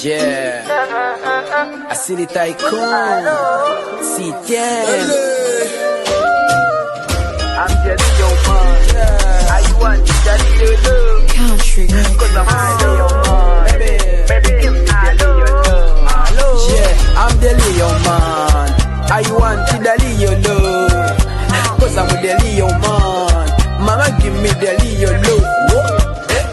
Yeah, I see the tycoon. See, damn. I'm just your man. I want that little country. Cause I'm your man. Baby, give me the Leo love. Yeah, I'm the Leo man. I want the Leo love. Cause I'm with the Leo man. Mama, give me the Leo love.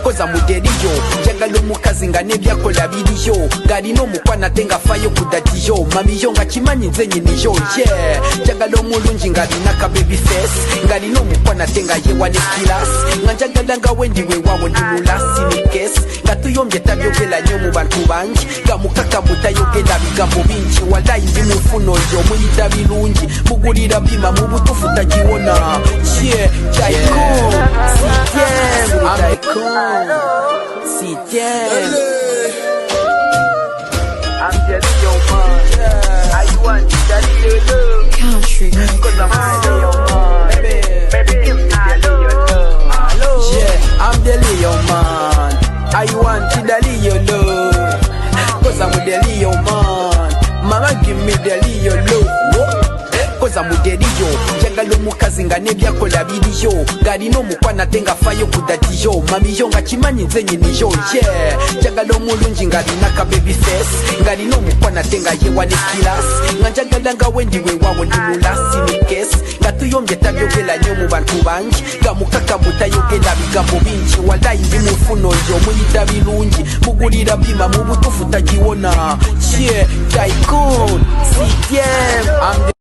Cause I'm with the Leo. Jagalo mukazi nga nebyakola biriyo. Galino mukwana tenga fayo kudatiyo. Mamiyo nga chimanyi nzenye niyo. Yeah, jagalo mulungi nga linaka baby face. Galino mukwana tenga yewa ne kilas. Nga jagala nga wendiwe wawo ndi mulasi ni case. Nga tuyombye tabyogela nyo mu bantu bangi. Nga mukaka mutayogela bigambo bingi. Walayi ndi mufuno yo muyita bilungi. Mugulira bima mu butufu tagiwona. Yeah, tycoon. I'm tycoon. See, damn. I'm just your man. I want that little Country. Cause I'm your man. Baby, give me the Leo love. Yeah, I'm the Leo man. I want the Leo love. Cause I'm with the Leo man. Mama, give me the Leo love. Cause I'm with the Leo. Jagalo mukazi nga nebyakola biriyo. Galino mukwana tenga fayo kudatiyo. Mamiyo nga chimanyi nzenye niyo. Yeah, jagalo mulungi nga linaka baby face. Galino mukwana tenga yewa ne kilas. Nga jagala nga wendiwe wawo ndi mulasi ni case. Nga tuyombye tabyogela nyo mu bantu bangi. Nga mukaka mutayogela bigambo bingi. Walayi ndi mufuno yo muyita bilungi. Mugulira bima mu butufu tagiwona. Yeah, tycoon. See, damn.